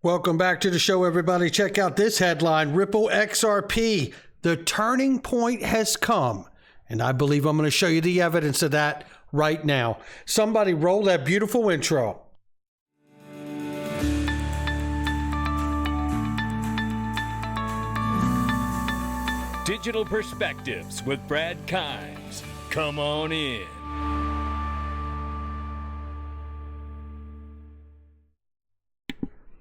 Welcome back to the show, everybody. Check out this headline. Ripple XRP, the turning point has come. And I believe I'm going to show you the evidence of that right now. Somebody roll that beautiful intro. Digital Perspectives with Brad Kimes. Come on in.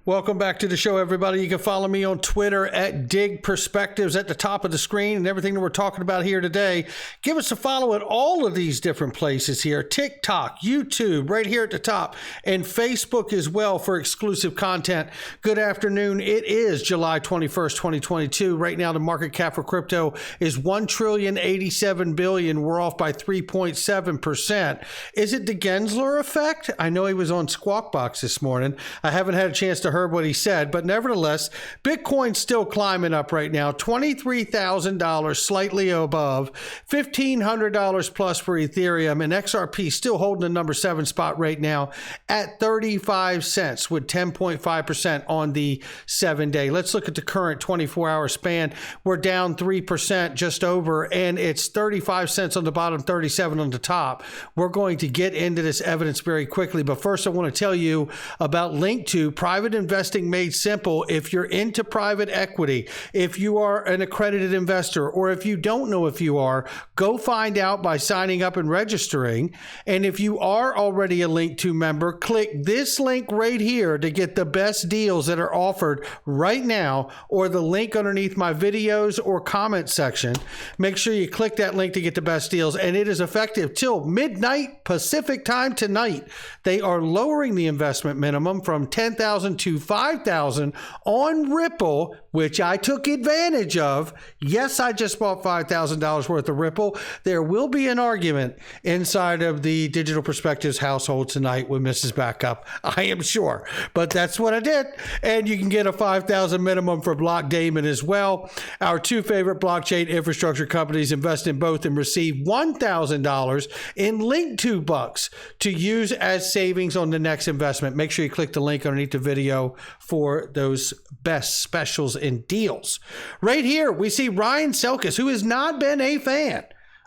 Welcome back to the show, everybody. You can follow me on Twitter at Dig Perspectives at the top of the screen, and everything that we're talking about here today. Give us a follow at all of these different places here. TikTok, YouTube, right here at the top, and Facebook as well for exclusive content. Good afternoon. It is July 21st, 2022. Right now, the market cap for crypto is $1,087,000,000,000. We're off by 3.7%. Is it the Gensler effect? I know he was on Squawk Box this morning. I haven't had a chance to heard what he said, but nevertheless, Bitcoin's still climbing up right now. $23,000, slightly above, $1,500 plus for Ethereum, and XRP still holding the number 7 spot right now at 35 cents with 10.5% on the 7-day. Let's look at the current 24-hour span. We're down 3% just over, and it's 35 cents on the bottom, 37 on the top. We're going to get into this evidence very quickly, but first I want to tell you about Link2, private investing made simple. If you're into private equity, if you are an accredited investor, or if you don't know if you are, go find out by signing up and registering. And if you are already a Link2 member, click this link right here to get the best deals that are offered right now, or the link underneath my videos or comment section. Make sure you click that link to get the best deals, and it is effective till midnight Pacific time tonight. They are lowering the investment minimum from $10,000 to $5,000 on Ripple, which I took advantage of. Yes, I just bought $5,000 worth of Ripple. There will be an argument inside of the Digital Perspectives household tonight with Mrs. Backup, I am sure. But that's what I did. And you can get a $5,000 minimum for Block Daemon as well. Our two favorite blockchain infrastructure companies invest in both and receive $1,000 in Link2 bucks to use as savings on the next investment. Make sure you click the link underneath the video for those best specials and deals. Right here, we see Ryan Selkis, who has not been a fan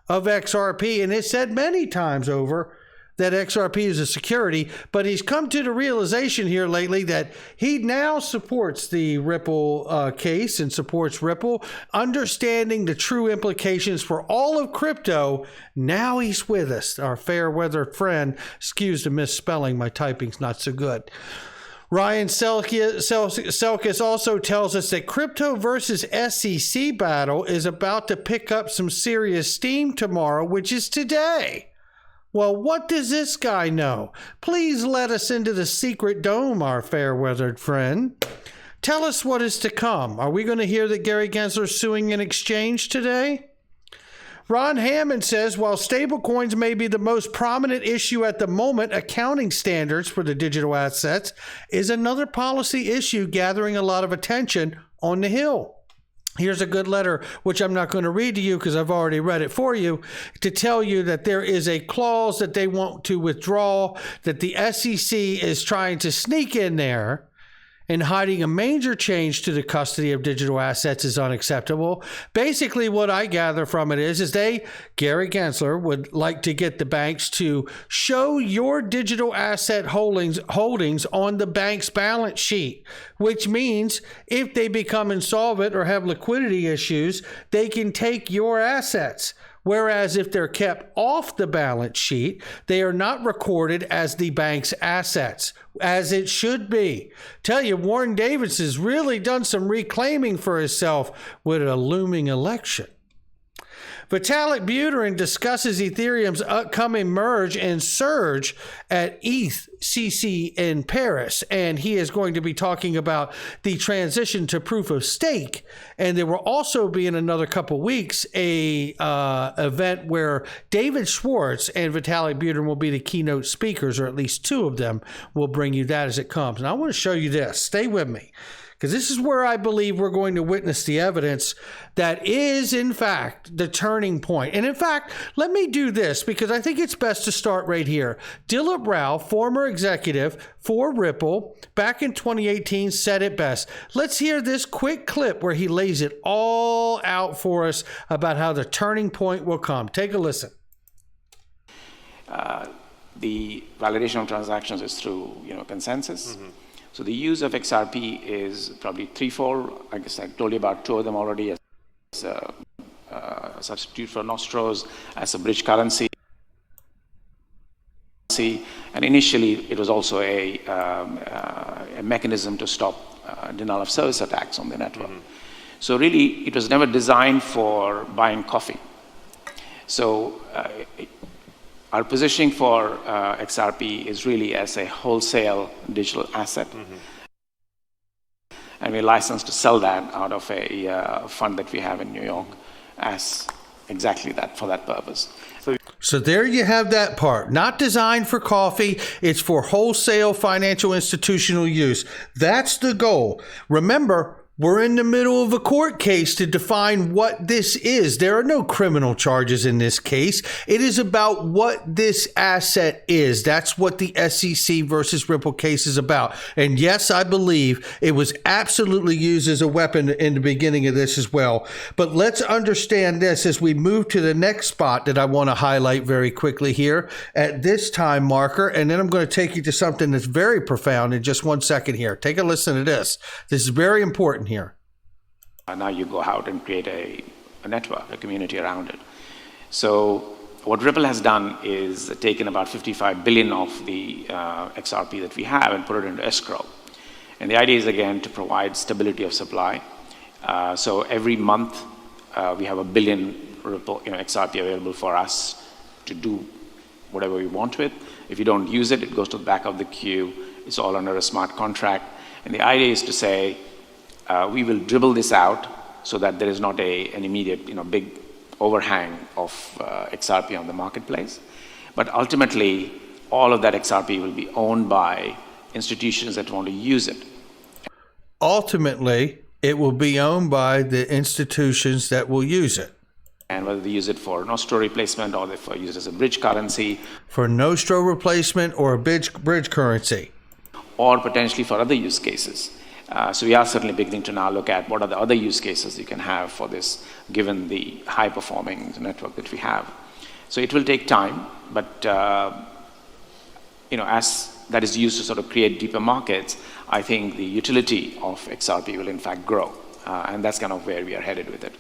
of XRP and has said many times over that XRP is a security, but he's come to the realization here lately that he now supports the Ripple case and supports Ripple, understanding the true implications for all of crypto. Now he's with us, our fair-weathered friend. Excuse the misspelling, my typing's not so good. Ryan Selkis also tells us that crypto versus SEC battle is about to pick up some serious steam tomorrow, which is today. Well, what does this guy know? Please let us into the secret dome, our fair-weathered friend. Tell us what is to come. Are we going to hear that Gary Gensler is suing an exchange today? Ron Hammond says, while stablecoins may be the most prominent issue at the moment, accounting standards for the digital assets is another policy issue gathering a lot of attention on the Hill. Here's a good letter, which I'm not going to read to you because I've already read it for you, to tell you that there is a clause that they want to withdraw, that the SEC is trying to sneak in there. And hiding a major change to the custody of digital assets is unacceptable. Basically, what I gather from it is Gary Gensler would like to get the banks to show your digital asset holdings on the bank's balance sheet, which means if they become insolvent or have liquidity issues, they can take your assets. Whereas if they're kept off the balance sheet, they are not recorded as the bank's assets, as it should be. Tell you, Warren Davis has really done some reclaiming for himself with a looming election. Vitalik Buterin discusses Ethereum's upcoming merge and surge at ETHCC in Paris, and he is going to be talking about the transition to proof of stake. And there will also be in another couple weeks a event where David Schwartz and Vitalik Buterin will be the keynote speakers, or at least two of them will bring you that as it comes. And I want to show you this. Stay with me. because this is where I believe we're going to witness the evidence that is, in fact, the turning point. And in fact, let me do this because I think it's best to start right here. Dilip Rao, former executive for Ripple, back in 2018, said it best. Let's hear this quick clip where he lays it all out for us about how the turning point will come. Take a listen. The validation of transactions is through, consensus. So the use of XRP is probably threefold. I guess I told you about two of them already, as a substitute for Nostros, as a bridge currency. And initially, it was also a mechanism to stop denial of service attacks on the network. So really, it was never designed for buying coffee. So our positioning for XRP is really as a wholesale digital asset. And we're licensed to sell that out of a fund that we have in New York as exactly that, for that purpose. So there you have that part. Not designed for coffee. It's for wholesale financial institutional use. That's the goal. Remember, we're in the middle of a court case to define what this is. There are no criminal charges in this case. It is about what this asset is. That's what the SEC versus Ripple case is about. And yes, I believe it was absolutely used as a weapon in the beginning of this as well. But let's understand this as we move to the next spot that I want to highlight very quickly here at this time marker. And then I'm going to take you to something that's very profound in just 1 second here. Take a listen to this. This is very important here. Now you go out and create a network, a community around it. So what Ripple has done is taken about 55 billion of the XRP that we have and put it into escrow. And the idea is, again, to provide stability of supply. So every month we have 1 billion Ripple, XRP available for us to do whatever we want with. If you don't use it, it goes to the back of the queue. It's all under a smart contract. And the idea is to say, we will dribble this out so that there is not an immediate, big overhang of XRP on the marketplace. But ultimately, all of that XRP will be owned by institutions that want to use it. Ultimately, it will be owned by the institutions that will use it. And whether they use it for Nostro replacement or they use it as a bridge currency. For Nostro replacement or a bridge currency. Or potentially for other use cases. So we are certainly beginning to now look at what are the other use cases you can have for this, given the high-performing network that we have. So it will take time, but as that is used to sort of create deeper markets, I think the utility of XRP will in fact grow, and that's kind of where we are headed with it.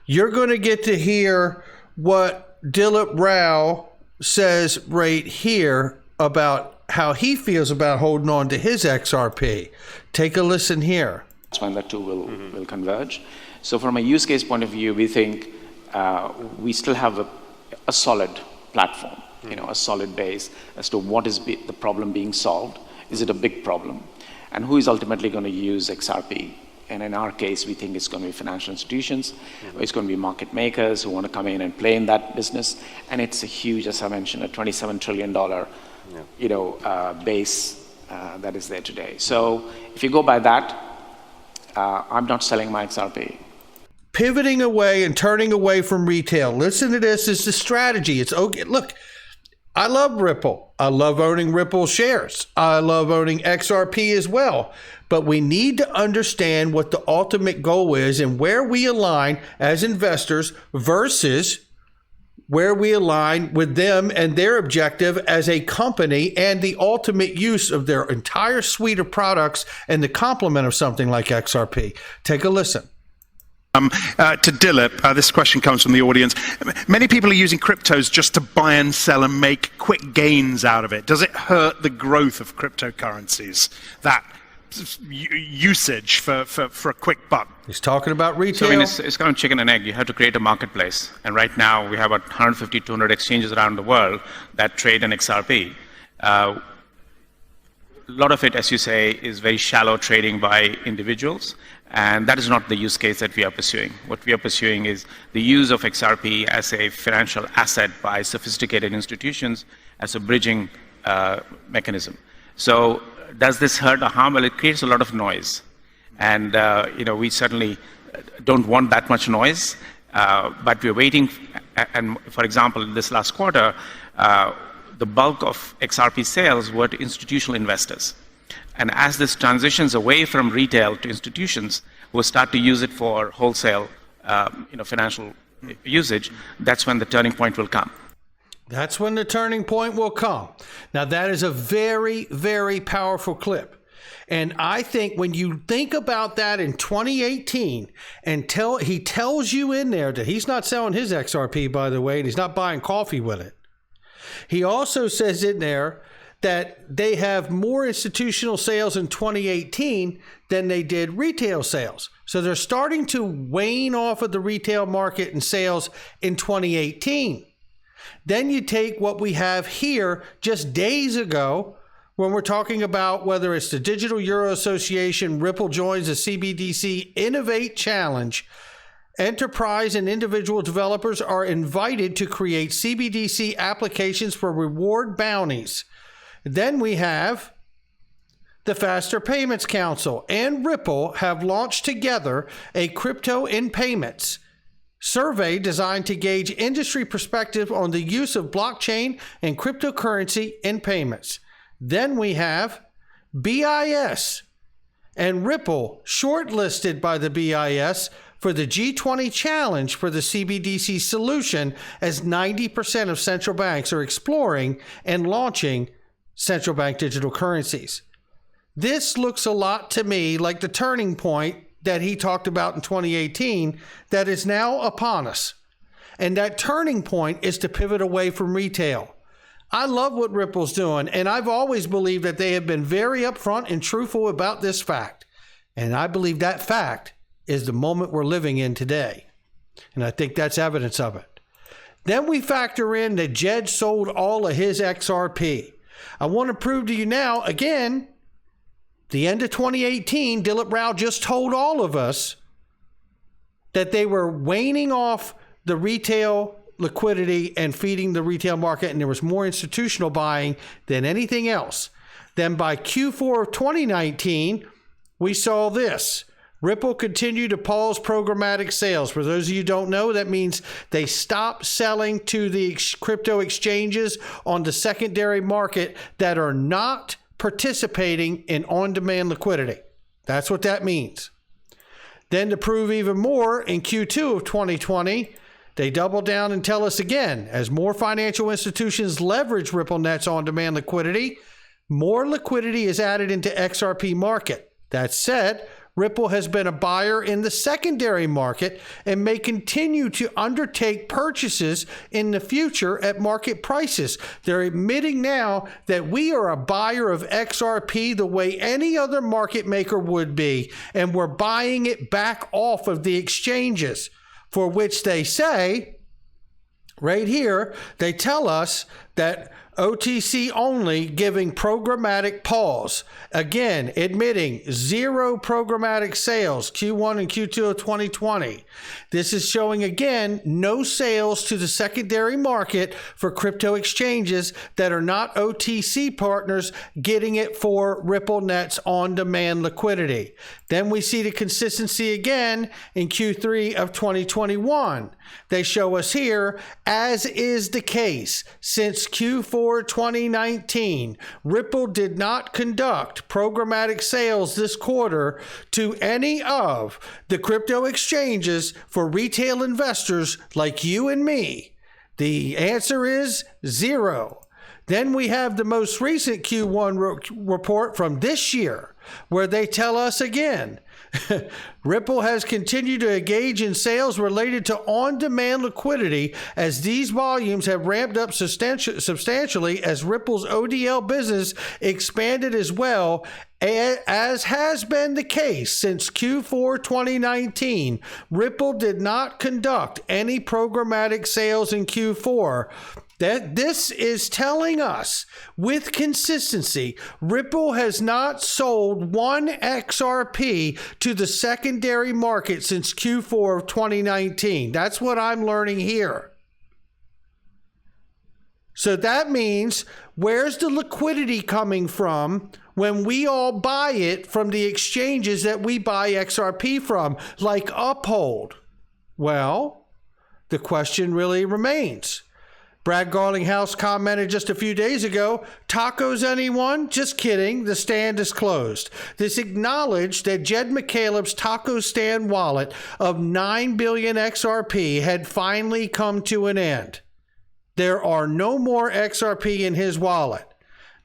You're going to get to hear what Dilip Rao says right here about how he feels about holding on to his XRP. Take a listen here. That's when the two will converge. So from a use case point of view, we think we still have a solid platform, a solid base as to what is the problem being solved. Is it a big problem? And who is ultimately going to use XRP? And in our case, we think it's going to be financial institutions, or it's going to be market makers who want to come in and play in that business. And it's a huge, as I mentioned, a $27 trillion base that is there today. So if you go by that, I'm not selling my XRP. Pivoting away and turning away from retail. Listen to this is the strategy. It's okay. Look, I love Ripple. I love owning Ripple shares. I love owning XRP as well. But we need to understand what the ultimate goal is and where we align as investors versus where we align with them and their objective as a company and the ultimate use of their entire suite of products and the complement of something like XRP. Take a listen. To Dilip, this question comes from the audience. Many people are using cryptos just to buy and sell and make quick gains out of it. Does it hurt the growth of cryptocurrencies, that usage for a quick buck? He's talking about retail. So it's kind of chicken and egg. You have to create a marketplace. And right now we have about 150, 200 exchanges around the world that trade in XRP. A lot of it, as you say, is very shallow trading by individuals. And that is not the use case that we are pursuing. What we are pursuing is the use of XRP as a financial asset by sophisticated institutions as a bridging mechanism. So does this hurt or harm? Well, it creates a lot of noise. And we certainly don't want that much noise, but we're waiting. And for example, this last quarter, the bulk of XRP sales were to institutional investors. And as this transitions away from retail to institutions, we'll start to use it for wholesale, financial usage. That's when the turning point will come. That's when the turning point will come. Now, that is a very, very powerful clip. And I think when you think about that in 2018, and he tells you in there that he's not selling his XRP, by the way, and he's not buying coffee with it. He also says in there that they have more institutional sales in 2018 than they did retail sales. So they're starting to wane off of the retail market and sales in 2018. Then you take what we have here just days ago when we're talking about whether it's the Digital Euro Association, Ripple joins the Cbdc Innovate Challenge. Enterprise and individual developers are invited to create Cbdc applications for reward bounties. Then we have the Faster Payments Council and Ripple have launched together a crypto in payments survey designed to gauge industry perspective on the use of blockchain and cryptocurrency in payments. Then we have BIS and Ripple shortlisted by the BIS for the G20 challenge for the Cbdc solution, as 90% of central banks are exploring and launching central bank digital currencies. This looks a lot to me like the turning point that he talked about in 2018 that is now upon us. And that turning point is to pivot away from retail. I love what Ripple's doing, and I've always believed that they have been very upfront and truthful about this fact. And I believe that fact is the moment we're living in today. And I think that's evidence of it. Then we factor in that Jed sold all of his XRP. I want to prove to you now, again, the end of 2018, Dilip Rao just told all of us that they were waning off the retail liquidity and feeding the retail market, and there was more institutional buying than anything else. Then by Q4 of 2019, we saw this. Ripple continued to pause programmatic sales. For those of you who don't know, that means they stopped selling to the crypto exchanges on the secondary market that are not participating in on-demand liquidity. That's what that means. Then to prove even more, in Q2 of 2020, they double down and tell us again, as more financial institutions leverage RippleNet's on-demand liquidity, more liquidity is added into XRP market. That said, Ripple has been a buyer in the secondary market and may continue to undertake purchases in the future at market prices. They're admitting now that we are a buyer of XRP the way any other market maker would be, and we're buying it back off of the exchanges, for which they say, right here, they tell us that OTC only, giving programmatic pause. Again, admitting zero programmatic sales, Q1 and Q2 of 2020. This is showing, again, no sales to the secondary market for crypto exchanges that are not OTC partners getting it for RippleNet's on-demand liquidity. Then we see the consistency again in Q3 of 2021. They show us here, as is the case since Q4 2019, Ripple did not conduct programmatic sales this quarter to any of the crypto exchanges for retail investors like you and me. The answer is zero. Then we have the most recent Q1 report from this year, where they tell us again, Ripple has continued to engage in sales related to on-demand liquidity as these volumes have ramped up substantially as Ripple's ODL business expanded as well, as has been the case since Q4 2019. Ripple did not conduct any programmatic sales in Q4. That this is telling us with consistency, Ripple has not sold one XRP to the secondary market since Q4 of 2019. That's what I'm learning here. So that means, where's the liquidity coming from when we all buy it from the exchanges that we buy XRP from, like Uphold? Well, the question really remains. Brad Garlinghouse commented just a few days ago, tacos anyone? Just kidding, the stand is closed. This acknowledged that Jed McCaleb's taco stand wallet of 9 billion XRP had finally come to an end. There are no more XRP in his wallet.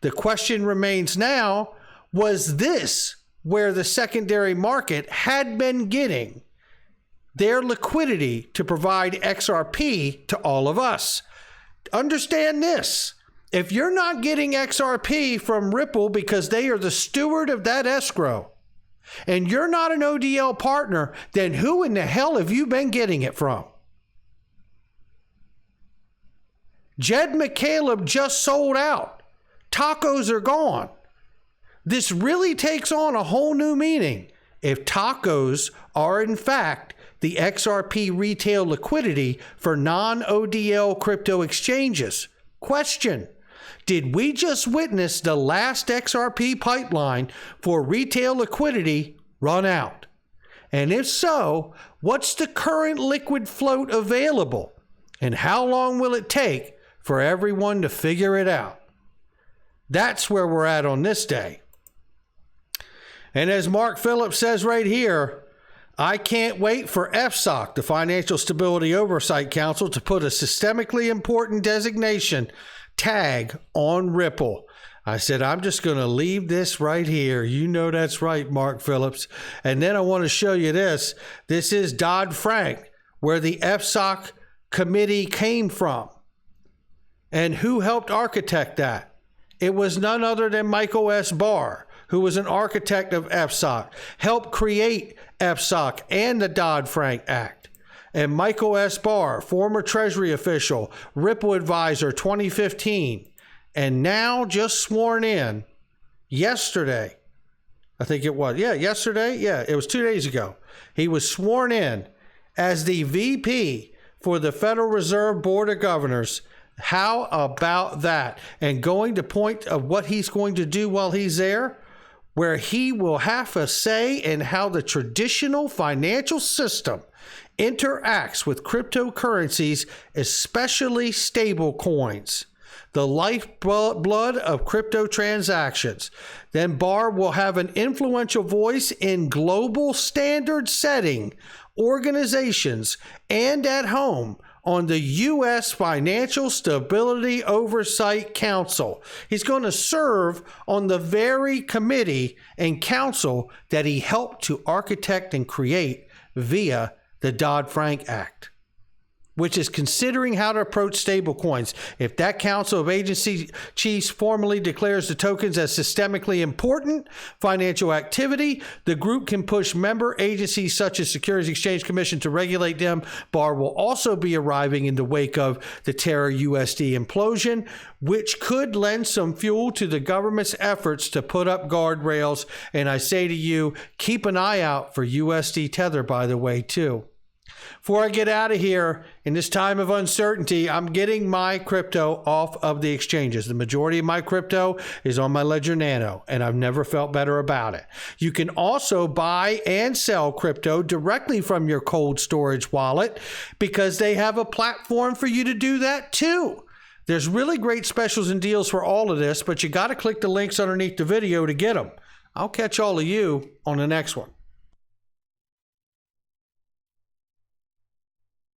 The question remains now, was this where the secondary market had been getting their liquidity to provide XRP to all of us? Understand this. If you're not getting XRP from Ripple because they are the steward of that escrow, and you're not an ODL partner, then who in the hell have you been getting it from? Jed McCaleb just sold out. Tacos are gone. This really takes on a whole new meaning if tacos are in fact the XRP retail liquidity for non-ODL crypto exchanges. Question: did we just witness the last XRP pipeline for retail liquidity run out? And if so, what's the current liquid float available? And how long will it take for everyone to figure it out? That's where we're at on this day. And as Mark Phillips says right here, I can't wait for FSOC, the Financial Stability Oversight Council, to put a systemically important designation tag on Ripple. I said, I'm just going to leave this right here. You know that's right, Mark Phillips. And then I want to show you this. This is Dodd-Frank, where the FSOC committee came from. And who helped architect that? It was none other than Michael S. Barr, who was an architect of FSOC, helped create FSOC and the Dodd-Frank Act. And Michael S. Barr, former Treasury official, Ripple advisor 2015, and now just sworn in yesterday. I think it was. Yeah, yesterday. Yeah, it was 2 days ago. He was sworn in as the VP for the Federal Reserve Board of Governors. How about that? And going to point of what he's going to do while he's there, where he will have a say in how the traditional financial system interacts with cryptocurrencies, especially stable coins, the lifeblood of crypto transactions. Then Barr will have an influential voice in global standard setting organizations and at home on the U.S. Financial Stability Oversight Council. He's going to serve on the very committee and council that he helped to architect and create via the Dodd-Frank Act, which is considering how to approach stable coins. If that Council of Agency Chiefs formally declares the tokens as systemically important financial activity, the group can push member agencies such as Securities Exchange Commission to regulate them. Barr will also be arriving in the wake of the Terra USD implosion, which could lend some fuel to the government's efforts to put up guardrails. And I say to you, keep an eye out for USD Tether, by the way, too. Before I get out of here, in this time of uncertainty, I'm getting my crypto off of the exchanges. The majority of my crypto is on my Ledger Nano, and I've never felt better about it. You can also buy and sell crypto directly from your cold storage wallet because they have a platform for you to do that too. There's really great specials and deals for all of this, but you got to click the links underneath the video to get them. I'll catch all of you on the next one.